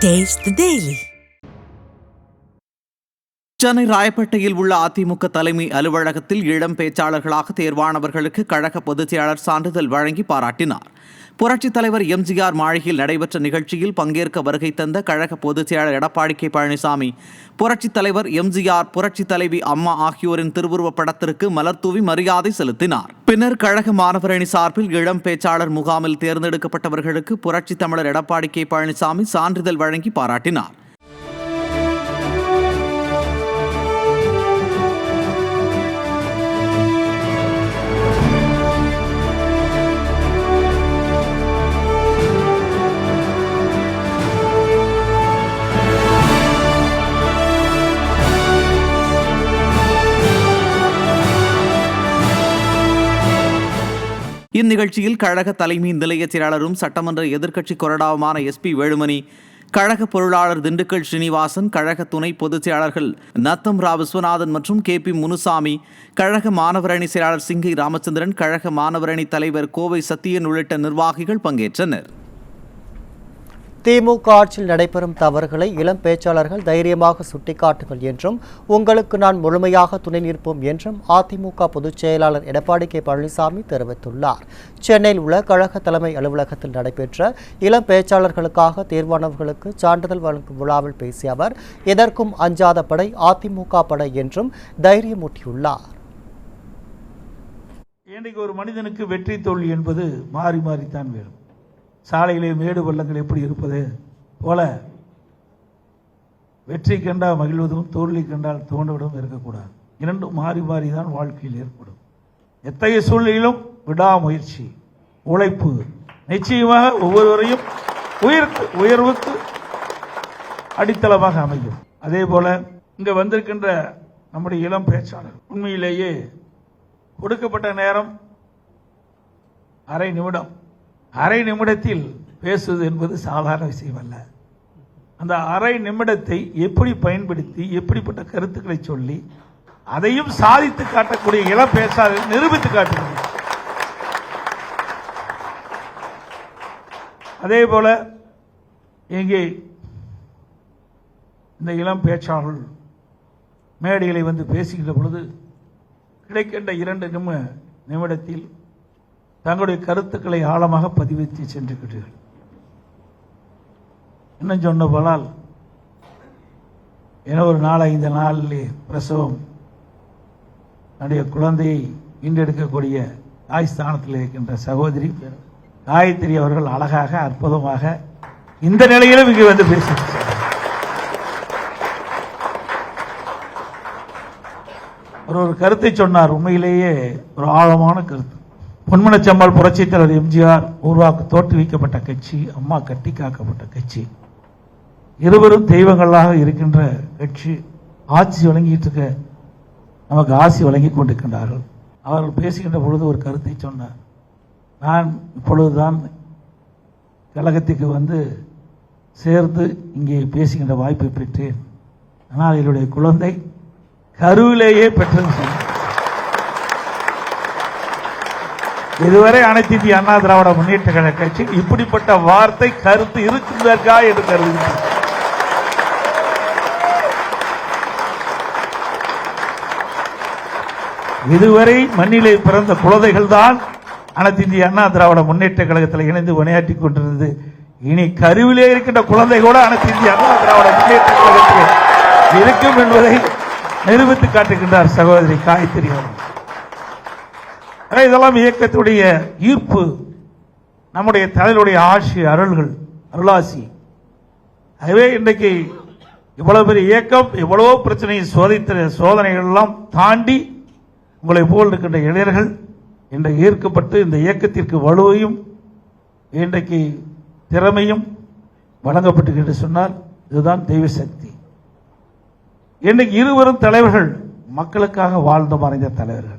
Taste the Daily. Chennai ராயப்பேட்டையில் உள்ள அதிமுக தலைமை அலுவலகத்தில் இளம் பேச்சாளர்களாக தேர்வானவர்களுக்கு கழக பொதுச் செயலாளர் சான்றிதழ் வழங்கி பாராட்டினார். புரட்சித் தலைவர் எம்ஜிஆர் மாளிகையில் நடைபெற்ற நிகழ்ச்சியில் பங்கேற்க வருகை தந்த கழக பொதுச் செயலாளர் எடப்பாடி கே பழனிசாமி புரட்சித் தலைவர் எம்ஜிஆர், புரட்சித் தலைவி அம்மா ஆகியோரின் திருவுருவப் படத்திற்கு மலர்தூவி மரியாதை செலுத்தினார். பின்னர் கழக மாணவரணி சார்பில் இளம் பேச்சாளர் முகாமில் தேர்ந்தெடுக்கப்பட்டவர்களுக்கு புரட்சித் தமிழர் எடப்பாடி கே பழனிசாமி சான்றிதழ் வழங்கி பாராட்டினார். இந்நிகழ்ச்சியில் கழக தலைமை நிலைய செயலாளரும் சட்டமன்ற எதிர்க்கட்சி கொறடாவுமான SP வேலுமணி, கழக பொருளாளர் திண்டுக்கல் ஸ்ரீனிவாசன், கழக துணை பொதுச் செயலாளர்கள் நத்தம் ரா விஸ்வநாதன் மற்றும் KP முனுசாமி, கழக மாணவரணி செயலாளர் சிங்கை ராமச்சந்திரன், கழக மாணவரணி தலைவர் கோவை சத்தியன் உள்ளிட்ட நிர்வாகிகள் பங்கேற்றனர். திமுக ஆட்சியில் நடைபெறும் தவறுகளை இளம் பேச்சாளர்கள் தைரியமாக சுட்டிக்காட்டுங்கள் என்றும் உங்களுக்கு நான் முழுமையாக துணை நிற்போம் என்றும் அதிமுக பொதுச் செயலாளர் எடப்பாடி கே பழனிசாமி தெரிவித்துள்ளார். சென்னையில் உள்ள கழக தலைமை அலுவலகத்தில் நடைபெற்ற இளம் பேச்சாளர்களுக்காக தேர்வானவர்களுக்கு சான்றிதழ் வழங்கும் விழாவில் பேசிய அவர், எதற்கும் அஞ்சாத படை அதிமுக படை என்றும் தைரியமூட்டியுள்ளார். இன்றைக்கு ஒரு மனிதனுக்கு வெற்றி தோல்வி என்பது மாறி மாறித்தான் வேணும். சாலையிலே மேடு பள்ளங்கள் எப்படி இருப்பது போல வெற்றி கண்டால் மகிழ்வதும் தோல்வி கண்டால் தோன்றுவதும் இருக்கக்கூடாது. இரண்டும் மாறி மாறிதான் வாழ்க்கையில் ஏற்படும். எத்தகைய சூழ்நிலையிலும் விடாமுயற்சி, உழைப்பு நிச்சயமாக ஒவ்வொருவரையும் உயர்வுக்கு அடித்தளமாக அமையும். அதே போல இங்க வந்திருக்கின்ற நம்முடைய இளம் பேச்சாளர் உண்மையிலேயே கொடுக்கப்பட்ட நேரம் அரை நிமிடத்தில் பேசுவது என்பது சாதாரண விஷயம் அல்ல. அந்த அரை நிமிடத்தை எப்படி பயன்படுத்தி எப்படிப்பட்ட கருத்துக்களை சொல்லி அதையும் சாதித்து காட்டக்கூடிய இளம் பேச்சாளர் நிரூபித்து காட்டுகிறது. அதே போல இங்கே இந்த இளம் பேச்சாளர்கள் மேடைகளை வந்து பேசுகின்ற பொழுது கிடைக்கின்ற 2 நிமிடத்தில் தங்களுடைய கருத்துக்களை ஆழமாக பதிவித்து சென்றுகிறீர்கள். இன்னும் சொன்ன போனால் என ஒரு 4-5 நாளிலே பிரசவம் தன்னுடைய குழந்தையை ஈண்டெடுக்கக்கூடிய தாய் ஸ்தானத்தில் இருக்கின்ற சகோதரி காயத்ரி அவர்கள் அழகாக அற்புதமாக இந்த நிலையிலும் இங்கே வந்து பேசினார். ஒரு கருத்தை சொன்னார், உண்மையிலேயே ஒரு ஆழமான கருத்து. பொன்மனச்சம்மாள் புரட்சித் தலைவர் எம்ஜிஆர் தோற்றுவிக்கப்பட்ட கட்சி, அம்மா கட்டி காக்கப்பட்ட கட்சி, இருவரும் தெய்வங்களாக இருக்கின்ற கட்சி. ஆட்சி வழங்கிட்டு இருக்க நமக்கு ஆசி வழங்கி கொண்டிருக்கின்றார்கள். அவர்கள் பேசுகின்ற பொழுது ஒரு கருத்தை சொன்னார். நான் இப்பொழுதுதான் கழகத்துக்கு வந்து சேர்ந்து இங்கே பேசுகின்ற வாய்ப்பை பெற்றேன். ஆனால் என்னுடைய குழந்தை கருவிலேயே பெற்றது சொன்னார். இதுவரை அனைத்து இந்திய அண்ணா திராவிட முன்னேற்ற கழக கட்சி இப்படிப்பட்ட வார்த்தை கருத்து இருக்கின்றதற்கா என்று கருதுகிறேன். இதுவரை மண்ணிலே பிறந்த குழந்தைகள் தான் அனைத்து இந்திய அண்ணா திராவிட முன்னேற்ற கழகத்தில் இணைந்து பணியாற்றிக் கொண்டிருந்தது. இனி கருவிலே இருக்கின்ற குழந்தை கூட அனைத்து இந்திய அண்ணா திராவிட முன்னேற்ற கழகத்தில் இருக்கும் என்பதை நிரூபித்து காட்டுகின்றார் சகோதரி காயத்ரி அவர்கள். இதெல்லாம் இயக்கத்துடைய ஈர்ப்பு, நம்முடைய தலைவருடைய ஆட்சி அருளாசி. ஆகவே இன்றைக்கு இவ்வளவு பெரிய இயக்கம் எவ்வளவோ பிரச்சனையை சோதனைகள் எல்லாம் தாண்டி உங்களை போல் இருக்கின்ற இளைஞர்கள் இன்றைக்கு ஈர்க்கப்பட்டு இந்த இயக்கத்திற்கு வலுவையும் இன்றைக்கு திறமையும் வழங்கப்பட்டு என்று சொன்னால் இதுதான் தெய்வ சக்தி. இன்றைக்கு இருவரும் தலைவர்கள் மக்களுக்காக வாழ்ந்து மறைந்த தலைவர்கள்.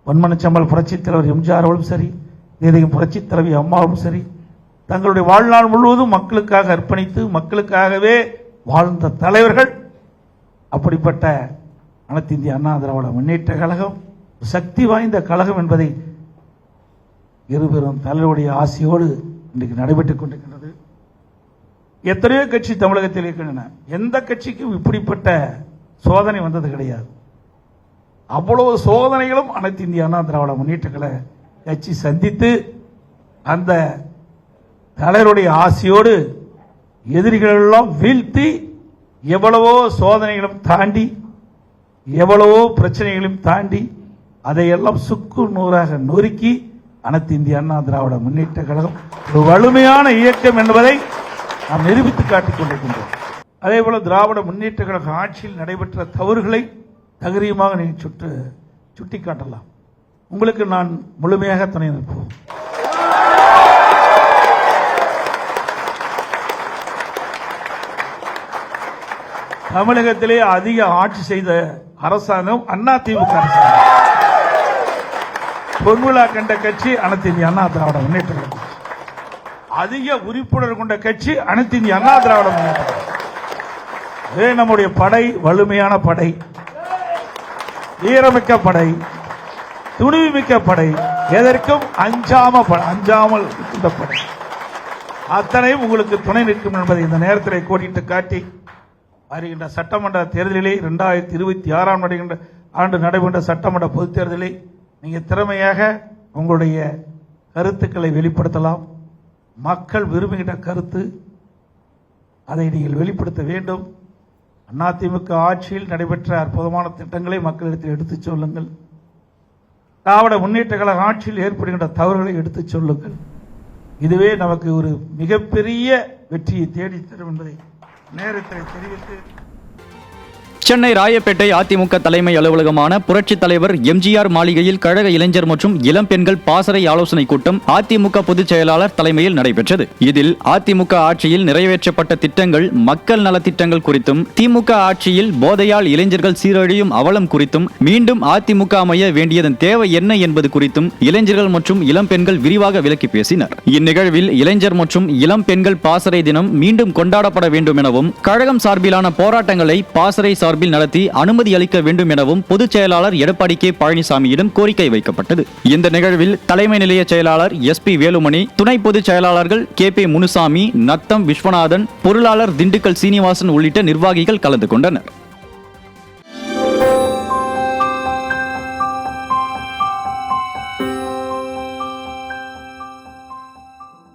பொன்மனச்சம்மாள் புரட்சித் தலைவர் எம்ஜிஆர் அவர்களும் சரி, நீதியும் புரட்சித் தலைவி அம்மாவும் சரி, தங்களுடைய வாழ்நாள் முழுவதும் மக்களுக்காக அர்ப்பணித்து மக்களுக்காகவே வாழ்ந்த தலைவர்கள். அப்படிப்பட்ட அனைத்து இந்திய அண்ணா திராவிட முன்னேற்ற கழகம் சக்தி வாய்ந்த கழகம் என்பதை இருபெரும் தலைவருடைய ஆசையோடு இன்றைக்கு நடைபெற்றுக் கொண்டிருக்கின்றது. எத்தனையோ கட்சி தமிழகத்தில் இருக்கின்றன. எந்த கட்சிக்கும் இப்படிப்பட்ட சோதனை வந்தது கிடையாது. அவ்வளவு சோதனைகளும் அனைத்து இந்திய அண்ணா திராவிட முன்னேற்ற கழக கட்சி சந்தித்து அந்த தலைவருடைய ஆசையோடு எதிரிகளெல்லாம் வீழ்த்தி எவ்வளவோ சோதனைகளும் தாண்டி எவ்வளவோ பிரச்சனைகளையும் தாண்டி அதையெல்லாம் சுக்கு நூறாக நொறுக்கி அனைத்து இந்திய அண்ணா திராவிட முன்னேற்ற கழகம் ஒரு வலிமையான இயக்கம் என்பதை நாம் நிரூபித்து காட்டிக் கொண்டிருக்கின்றோம். அதே போல திராவிட முன்னேற்ற கழக ஆட்சியில் நடைபெற்ற தவறுகளை தகரியமாக நீங்கள் சுட்டிக்காட்டலாம். உங்களுக்கு நான் முழுமையாக துணை நிற்போம். தமிழகத்திலே அதிக ஆட்சி செய்த அரசாங்கம் அதிமுக அரசாங்கம். பொன்விழா கண்ட கட்சி அனைத்து இந்திய அண்ணா திராவிட முன்னேற்ற கழகம். அதிக உறுப்பினர் கொண்ட கட்சி அனைத்து இந்திய அண்ணா திராவிட முன்னேற்ற கழகம். நம்முடைய படை வலிமையான படை, வீரமிக்க படை, துணிவுமிக்க படை, எதற்கும் அஞ்சாமல் இந்த படை அத்தனையும் உங்களுக்கு துணை நிற்கும் என்பதை இந்த நேரத்தில் கோடிட்டு காட்டி வருகின்ற சட்டமன்ற தேர்தலிலே 2026 ஆண்டு நடைபெற்ற சட்டமன்ற பொதுத் தேர்தலை நீங்கள் திறமையாக உங்களுடைய கருத்துக்களை வெளிப்படுத்தலாம். மக்கள் விரும்புகின்ற கருத்து, அதை நீங்கள் வெளிப்படுத்த வேண்டும். அதிமுக ஆட்சியில் நடைபெற்ற அற்புதமான திட்டங்களை மக்களிடத்தில் எடுத்துச் சொல்லுங்கள். திராவிட முன்னேற்ற கழக ஆட்சியில் ஏற்படுகின்ற தவறுகளை எடுத்துச் சொல்லுங்கள். இதுவே நமக்கு ஒரு மிகப்பெரிய வெற்றியை தேடித்தரும் என்பதை நேரத்தில் தெரிவித்து சென்னை ராயப்பேட்டை அதிமுக தலைமை அலுவலகமான புரட்சித் தலைவர் எம்ஜிஆர் மாளிகையில் கழக இளைஞர் மற்றும் இளம் பெண்கள் பாசறை ஆலோசனை கூட்டம் அதிமுக பொதுச் செயலாளர் தலைமையில் நடைபெற்றது. இதில் அதிமுக ஆட்சியில் நிறைவேற்றப்பட்ட திட்டங்கள், மக்கள் நலத்திட்டங்கள் குறித்தும், திமுக ஆட்சியில் போதையால் இளைஞர்கள் சீரழியும் அவலம் குறித்தும், மீண்டும் அதிமுக அமைய வேண்டியதன் தேவை என்ன என்பது குறித்தும் இளைஞர்கள் மற்றும் இளம் பெண்கள் விரிவாக விளக்கி பேசினர். இந்நிகழ்வில் இளைஞர் மற்றும் இளம் பெண்கள் பாசறை தினம் மீண்டும் கொண்டாடப்பட வேண்டும் எனவும், கழகம் சார்பிலான போராட்டங்களை பாசறை நடத்தி அனுமதி அளிக்க வேண்டும் எனவும் பொதுச் செயலாளர் எடப்பாடி கே பழனிசாமியிடம் கோரிக்கை வைக்கப்பட்டது. இந்த நிகழ்வில் தலைமை நிலைய செயலாளர் SP வேலுமணி, துணை பொதுச் செயலாளர்கள் KP முனுசாமி, நத்தம் விஸ்வநாதன், பொருளாளர் திண்டுக்கல் சீனிவாசன் உள்ளிட்ட நிர்வாகிகள் கலந்து கொண்டனர்.